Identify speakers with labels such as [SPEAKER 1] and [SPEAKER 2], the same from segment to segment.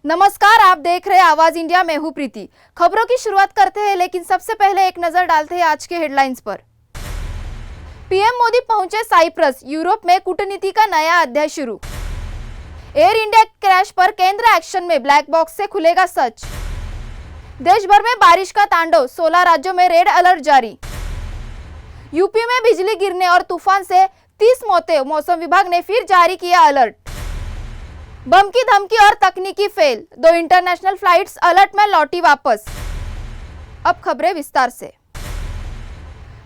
[SPEAKER 1] नमस्कार, आप देख रहे हैं आवाज इंडिया। मैं हूं प्रीति। खबरों की शुरुआत करते हैं, लेकिन सबसे पहले एक नजर डालते हैं आज के हेडलाइंस पर। पीएम मोदी पहुंचे साइप्रस, यूरोप में कूटनीति का नया अध्याय शुरू। एयर इंडिया क्रैश पर केंद्र एक्शन में, ब्लैक बॉक्स से खुलेगा सच। देश भर में बारिश का तांडव, 16 राज्यों में रेड अलर्ट जारी। यूपी में बिजली गिरने और तूफान से 30 मौतें, मौसम विभाग ने फिर जारी किया अलर्ट। बम की धमकी और तकनीकी फेल, 2 इंटरनेशनल फ्लाइट्स अलर्ट में लौटी वापस। अब खबरें विस्तार से।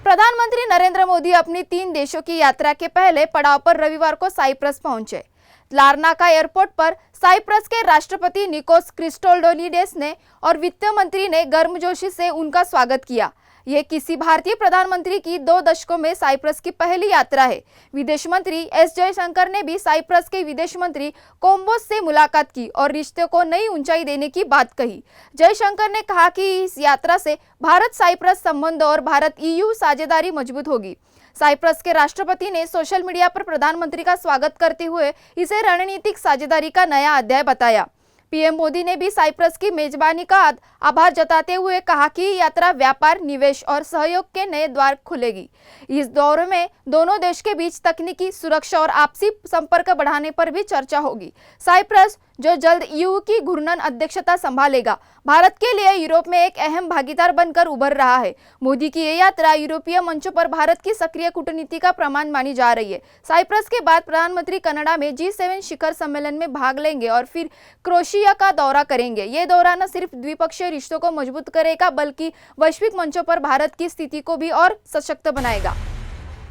[SPEAKER 1] प्रधानमंत्री नरेंद्र मोदी अपनी 3 देशों की यात्रा के पहले पड़ाव पर रविवार को साइप्रस पहुंचे। लारनाका एयरपोर्ट पर साइप्रस के राष्ट्रपति निकोस क्रिस्टोडोलिडेस ने और वित्त मंत्री ने गर्मजोशी से उनका स्वागत किया। ये किसी भारतीय प्रधानमंत्री की 2 दशकों में साइप्रस की पहली यात्रा है। विदेश मंत्री एस जयशंकर ने भी साइप्रस के विदेश मंत्री कोम्बोस से मुलाकात की और रिश्ते को नई ऊंचाई देने की बात कही। जयशंकर ने कहा कि इस यात्रा से भारत साइप्रस संबंध और भारत ईयू साझेदारी मजबूत होगी। साइप्रस के राष्ट्रपति ने सोशल मीडिया पर प्रधानमंत्री का स्वागत करते हुए इसे रणनीतिक साझेदारी का नया अध्याय बताया। पीएम मोदी ने भी साइप्रस की मेजबानी का आभार जताते हुए कहा कि यात्रा व्यापार, निवेश और सहयोग के नए द्वार खुलेगी। इस दौरे में दोनों देश के बीच तकनीकी, सुरक्षा और आपसी संपर्क बढ़ाने पर भी चर्चा होगी। साइप्रस, जो जल्द ईयू की घूर्णन अध्यक्षता संभालेगा, भारत के लिए यूरोप में एक अहम भागीदार बनकर उभर रहा है। मोदी की ये यात्रा यूरोपीय मंचों पर भारत की सक्रिय कूटनीति का प्रमाण मानी जा रही है। साइप्रस के बाद प्रधानमंत्री कनाडा में G7 शिखर सम्मेलन में भाग लेंगे और फिर क्रोएशिया का दौरा करेंगे। ये दौरा न सिर्फ द्विपक्षीय रिश्तों को मजबूत करेगा, बल्कि वैश्विक मंचों पर भारत की स्थिति को भी और सशक्त बनाएगा।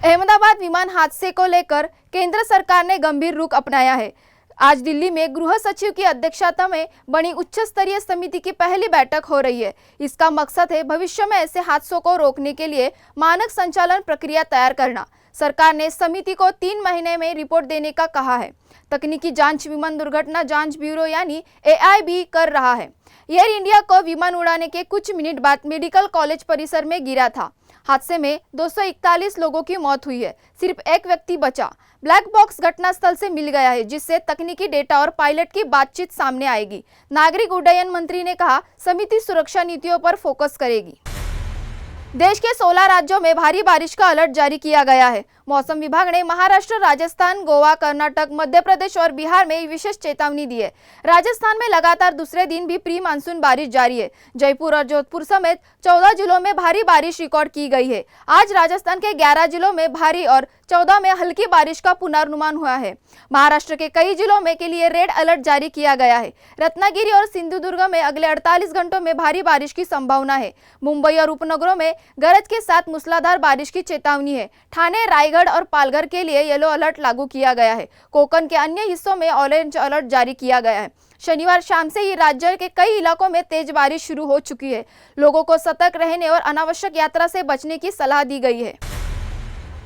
[SPEAKER 1] अहमदाबाद विमान हादसे को लेकर केंद्र सरकार ने गंभीर रुख अपनाया है। आज दिल्ली में गृह सचिव की अध्यक्षता में बनी उच्च स्तरीय समिति की पहली बैठक हो रही है। इसका मकसद है भविष्य में ऐसे हादसों को रोकने के लिए मानक संचालन प्रक्रिया तैयार करना। सरकार ने समिति को 3 महीने में रिपोर्ट देने का कहा है। तकनीकी जांच विमान दुर्घटना जांच ब्यूरो यानी AIB कर रहा है। एयर इंडिया को विमान उड़ाने के कुछ मिनट बाद मेडिकल कॉलेज परिसर में गिरा था। हादसे में 241 लोगों की मौत हुई है, सिर्फ एक व्यक्ति बचा। ब्लैक बॉक्स घटनास्थल से मिल गया है, जिससे तकनीकी डेटा और पायलट की बातचीत सामने आएगी। नागरिक उड्डयन मंत्री ने कहा, समिति सुरक्षा नीतियों पर फोकस करेगी। देश के 16 राज्यों में भारी बारिश का अलर्ट जारी किया गया है। मौसम विभाग ने महाराष्ट्र, राजस्थान, गोवा, कर्नाटक, मध्य प्रदेश और बिहार में विशेष चेतावनी दी है। राजस्थान में लगातार दूसरे दिन भी प्री मानसून बारिश जारी है। जयपुर और जोधपुर समेत 14 जिलों में भारी बारिश रिकॉर्ड की गई है। आज राजस्थान के 11 जिलों में भारी और 14 में हल्की बारिश का पूर्वानुमान हुआ है। महाराष्ट्र के कई जिलों में के लिए रेड अलर्ट जारी किया गया है। रत्नागिरी और सिंधुदुर्ग में अगले 48 घंटों में भारी बारिश की संभावना है। मुंबई और उपनगरों में गरज के साथ मूसलाधार बारिश की चेतावनी है। ठाणे, रायगढ़ और पालघर के लिए येलो अलर्ट लागू किया गया है। कोकण के अन्य हिस्सों में ऑरेंज अलर्ट जारी किया गया है। शनिवार शाम से ही राज्य के कई इलाकों में तेज बारिश शुरू हो चुकी है। लोगों को सतर्क रहने और अनावश्यक यात्रा से बचने की सलाह दी गई है।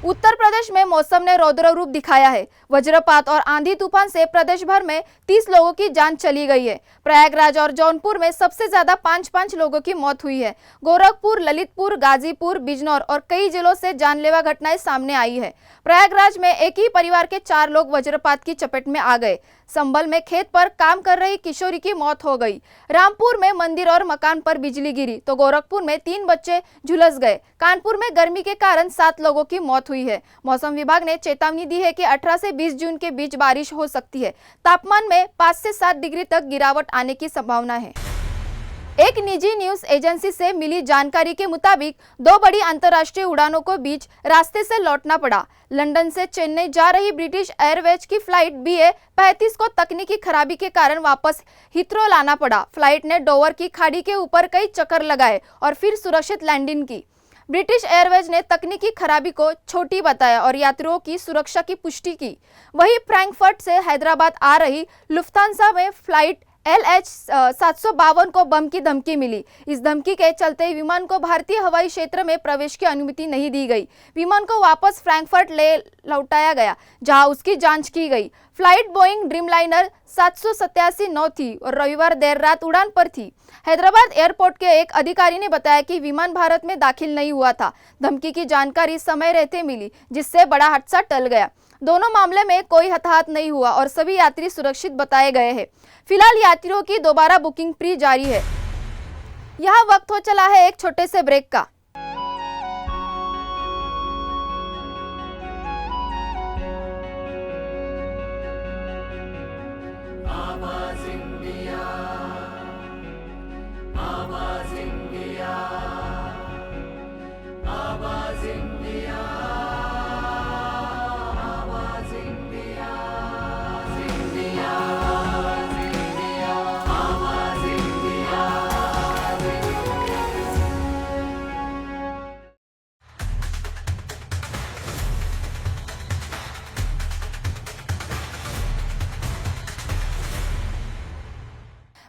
[SPEAKER 1] उत्तर प्रदेश में मौसम ने रौद्र रूप दिखाया है। वज्रपात और आंधी तूफान से प्रदेश भर में 30 लोगों की जान चली गई है। प्रयागराज और जौनपुर में सबसे ज्यादा 5 लोगों की मौत हुई है। गोरखपुर, ललितपुर, गाजीपुर, बिजनौर और कई जिलों से जानलेवा घटनाएं सामने आई है। प्रयागराज में एक ही परिवार के 4 लोग वज्रपात की चपेट में आ गए। संभल में खेत पर काम कर रही किशोरी की मौत हो गई। रामपुर में मंदिर और मकान पर बिजली गिरी तो गोरखपुर में 3 बच्चे झुलस गए। कानपुर में गर्मी के कारण 7 लोगों की मौत हुई है। मौसम विभाग ने चेतावनी दी है कि 18 से 20 जून के बीच बारिश हो सकती है। तापमान में 5 से 7 डिग्री तक गिरावट आने की संभावना है। एक निजी न्यूज एजेंसी से मिली जानकारी के मुताबिक 2 बड़ी अंतर्राष्ट्रीय उड़ानों को बीच रास्ते से लौटना पड़ा। लंदन से चेन्नई जा रही ब्रिटिश एयरवेज की फ्लाइट BA35 को तकनीकी खराबी के कारण वापस हिथ्रो लाना पड़ा। फ्लाइट ने डोवर की खाड़ी के ऊपर कई चक्कर लगाए और फिर सुरक्षित लैंडिंग की। ब्रिटिश एयरवेज ने तकनीकी खराबी को छोटी बताया और यात्रियों की सुरक्षा की पुष्टि की। वहीं फ्रैंकफर्ट से हैदराबाद आ रही लुफ्तांसा में फ्लाइट LH752 को बम की धमकी मिली। इस धमकी के चलते विमान को भारतीय हवाई क्षेत्र में प्रवेश की अनुमति नहीं दी गई। विमान को वापस फ्रैंकफर्ट लौटाया गया, जहां उसकी जांच की गई। फ्लाइट बोइंग ड्रीमलाइनर 787-9 थी और रविवार देर रात उड़ान पर थी। हैदराबाद एयरपोर्ट के एक अधिकारी ने बताया कि विमान भारत में दाखिल नहीं हुआ था। धमकी की जानकारी समय रहते मिली, जिससे बड़ा हादसा टल गया। दोनों मामले में कोई हताहत नहीं हुआ और सभी यात्री सुरक्षित बताए गए हैं। फिलहाल यात्रियों की दोबारा बुकिंग प्री जारी है। यहाँ वक्त हो चला है एक छोटे से ब्रेक का।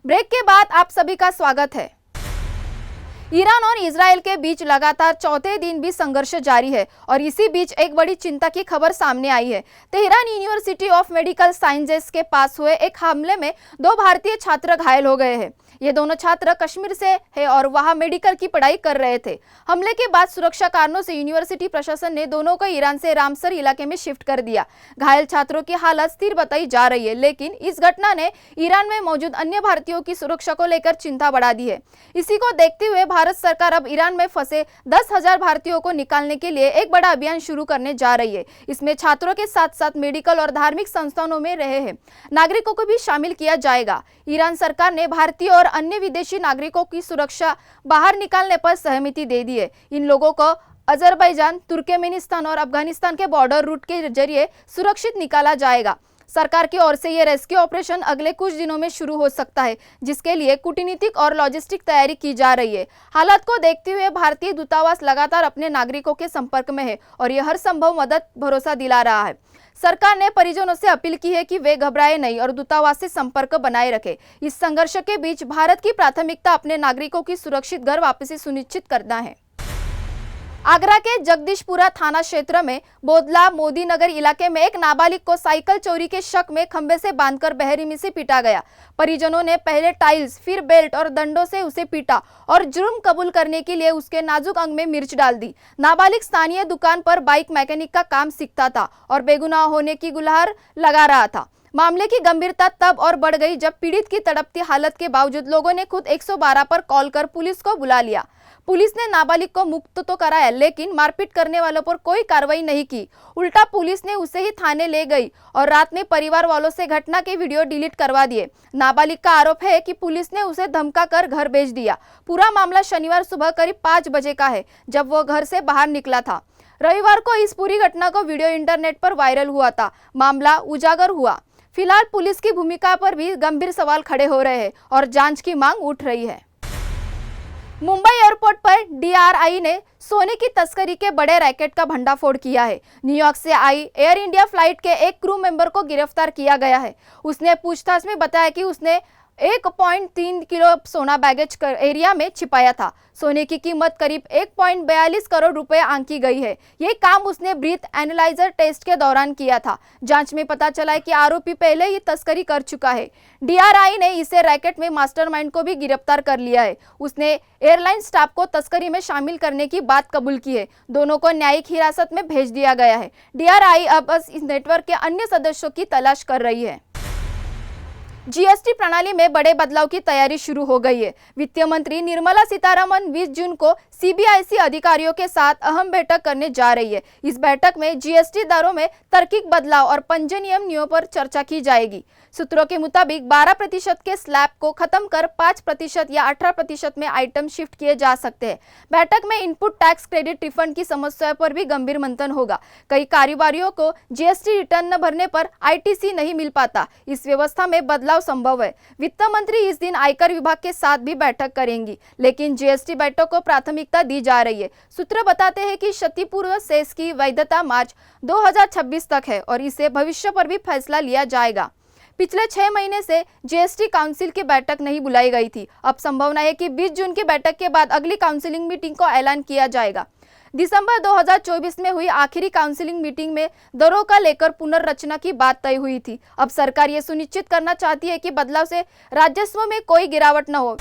[SPEAKER 1] ब्रेक के बाद आप सभी का स्वागत है। ईरान और इजराइल के बीच लगातार चौथे दिन भी संघर्ष जारी है और इसी बीच एक बड़ी चिंता की खबर सामने आई है। Tehran university of medical sciences के पास हुए एक हमले में 2 भारतीय छात्र घायल हो गए हैं। ये दोनों छात्र कश्मीर से हैं और वहां मेडिकल की पढ़ाई कर रहे थे। हमले के बाद सुरक्षा कारणों से यूनिवर्सिटी प्रशासन ने दोनों को ईरान से रामसर इलाके में शिफ्ट कर दिया। घायल छात्रों की हालत स्थिर बताई जा रही है, लेकिन इस घटना ने ईरान में मौजूद अन्य भारतीयों की सुरक्षा को लेकर चिंता बढ़ा दी है। इसी को देखते हुए भारत सरकार अब ईरान में फंसे 10,000 भारतीयों को निकालने के लिए एक बड़ा अभियान शुरू करने जा रही है। इसमें छात्रों के साथ साथ मेडिकल और धार्मिक संस्थानों में रहे हैं नागरिकों को भी शामिल किया जाएगा। ईरान सरकार ने भारतीय और अन्य विदेशी नागरिकों की सुरक्षा बाहर निकालने पर सहमति दे दी है। इन लोगों को अजरबैजान, तुर्कमेनिस्तान और अफगानिस्तान के बॉर्डर रूट के जरिए सुरक्षित निकाला जाएगा। सरकार की ओर से यह रेस्क्यू ऑपरेशन अगले कुछ दिनों में शुरू हो सकता है, जिसके लिए कूटनीतिक और लॉजिस्टिक तैयारी की जा रही है। हालात को देखते हुए भारतीय दूतावास लगातार अपने नागरिकों के संपर्क में है और यह हर संभव मदद भरोसा दिला रहा है। सरकार ने परिजनों से अपील की है कि वे घबराए नहीं और दूतावास से संपर्क बनाए रखें। इस संघर्ष के बीच भारत की प्राथमिकता अपने नागरिकों की सुरक्षित घर वापसी सुनिश्चित करना है। आगरा के जगदीशपुरा थाना क्षेत्र में बोदला मोदी नगर इलाके में एक नाबालिग को साइकिल चोरी के शक में खंबे से बांधकर बेरहमी से पीटा गया। परिजनों ने पहले टाइल्स, फिर बेल्ट और डंडों से उसे पीटा और जुर्म कबूल करने के लिए उसके नाजुक अंग में मिर्च डाल दी। नाबालिग स्थानीय दुकान पर बाइक मैकेनिक का काम सीखता था और बेगुनाह होने की गुहार लगा रहा था। मामले की गंभीरता तब और बढ़ गई जब पीड़ित की तड़पती हालत के बावजूद लोगों ने खुद 112 पर कॉल कर पुलिस को बुला लिया। पुलिस ने नाबालिग को मुक्त तो कराया, लेकिन मारपीट करने वालों पर कोई कार्रवाई नहीं की। उल्टा पुलिस ने उसे ही थाने ले गई और रात में परिवार वालों से घटना के वीडियो डिलीट करवा दिए। नाबालिग का आरोप है कि पुलिस ने उसे धमकाकर घर भेज दिया। पूरा मामला शनिवार सुबह करीब 5 बजे का है, जब वो घर से बाहर निकला था। रविवार को इस पूरी घटना को वीडियो इंटरनेट पर वायरल हुआ था। मामला उजागर हुआ। फिलहाल पुलिस की भूमिका पर भी गंभीर सवाल खड़े हो रहे हैं और जांच की मांग उठ रही है। मुंबई एयरपोर्ट पर DRI ने सोने की तस्करी के बड़े रैकेट का भंडाफोड़ किया है। न्यूयॉर्क से आई एयर इंडिया फ्लाइट के एक क्रू मेंबर को गिरफ्तार किया गया है। उसने पूछताछ में बताया कि उसने 1.3 किलो सोना बैगेज एरिया में छिपाया था। सोने की कीमत करीब 1.42 करोड़ रुपए आंकी गई है। ये काम उसने ब्रीथ एनालाइजर टेस्ट के दौरान किया था। जांच में पता चला है कि आरोपी पहले ही तस्करी कर चुका है। DRI ने इसे रैकेट में मास्टरमाइंड को भी गिरफ्तार कर लिया है। उसने एयरलाइन स्टाफ को तस्करी में शामिल करने की बात कबूल की है। दोनों को न्यायिक हिरासत में भेज दिया गया है। DRI अब इस नेटवर्क के अन्य सदस्यों की तलाश कर रही है। GST प्रणाली में बड़े बदलाव की तैयारी शुरू हो गई है। वित्त मंत्री निर्मला सीतारमण 20 जून को CBIC अधिकारियों के साथ अहम बैठक करने जा रही है। इस बैठक में GST दरों में तार्किक बदलाव और पंजीयन पर चर्चा की जाएगी। सूत्रों के मुताबिक 12% के स्लैब को खत्म कर 5% या 18% में आइटम शिफ्ट किए जा सकते हैं। बैठक में इनपुट टैक्स क्रेडिट रिफंड की समस्या पर भी गंभीर मंथन होगा। कई कारोबारियों को GST रिटर्न न भरने पर ITC नहीं मिल पाता। इस व्यवस्था में बदलाव संभव है। वित्त मंत्री इस दिन आयकर विभाग के साथ भी बैठक करेंगी, लेकिन GST बैठक को प्राथमिकता दी जा रही है। सूत्र बताते हैं कि क्षतिपूर्व सेस की वैधता मार्च 2026 तक है और इसे भविष्य पर भी फैसला लिया जाएगा। पिछले 6 महीने से GST काउंसिल की बैठक नहीं बुलाई गई थी। अब संभावना है कि 20 जून की बैठक के बाद अगली काउंसिलिंग मीटिंग को ऐलान किया जाएगा। दिसंबर 2024 में हुई आखिरी काउंसिलिंग मीटिंग में दरों का लेकर पुनर्रचना की बात तय हुई थी। अब सरकार ये सुनिश्चित करना चाहती है कि बदलाव से राजस्व में कोई गिरावट न हो।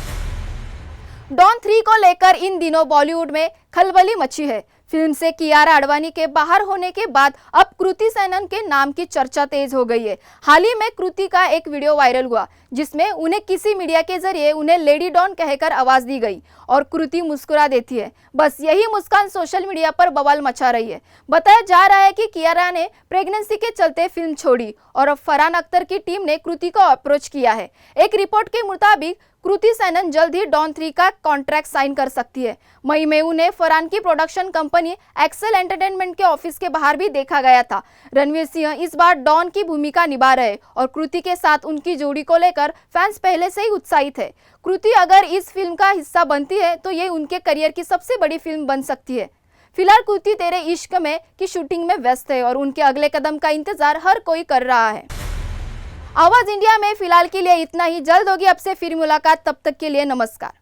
[SPEAKER 1] डॉन 3 को लेकर इन दिनों बॉलीवुड में खलबली मची है। फिल्म से कियारा आडवाणी के बाहर होने के बाद अब कृति सेनन के नाम की चर्चा तेज हो गई है। हाल ही में कृति का एक वीडियो वायरल हुआ जिसमें उन्हें किसी मीडिया के जरिए उन्हें लेडी डॉन कहकर आवाज दी गई और कृति मुस्कुरा देती है। बस यही मुस्कान सोशल मीडिया पर बवाल मचा रही है। बताया जा रहा है कि कियारा ने प्रेगनेंसी के चलते फिल्म छोड़ी और अब फरहान अख्तर की टीम ने कृति को अप्रोच किया है। एक रिपोर्ट के मुताबिक कृति सेनन जल्द ही डॉन 3 का कॉन्ट्रैक्ट साइन कर सकती है। मई में उन्हें फरहान की प्रोडक्शन कंपनी एक्सेल एंटरटेनमेंट के ऑफिस के बाहर भी देखा गया था। रणवीर सिंह इस बार डॉन की भूमिका निभा रहे और कृति के साथ उनकी जोड़ी को लेकर फैंस पहले से ही उत्साहित है। कृति अगर इस फिल्म का हिस्सा बनती है तो ये उनके करियर की सबसे बड़ी फिल्म बन सकती है। फिलहाल कृति तेरे इश्क में की शूटिंग में व्यस्त है और उनके अगले कदम का इंतजार हर कोई कर रहा है। आवाज इंडिया में फिलहाल के लिए इतना ही। जल्द होगी आपसे फिर मुलाकात, तब तक के लिए नमस्कार।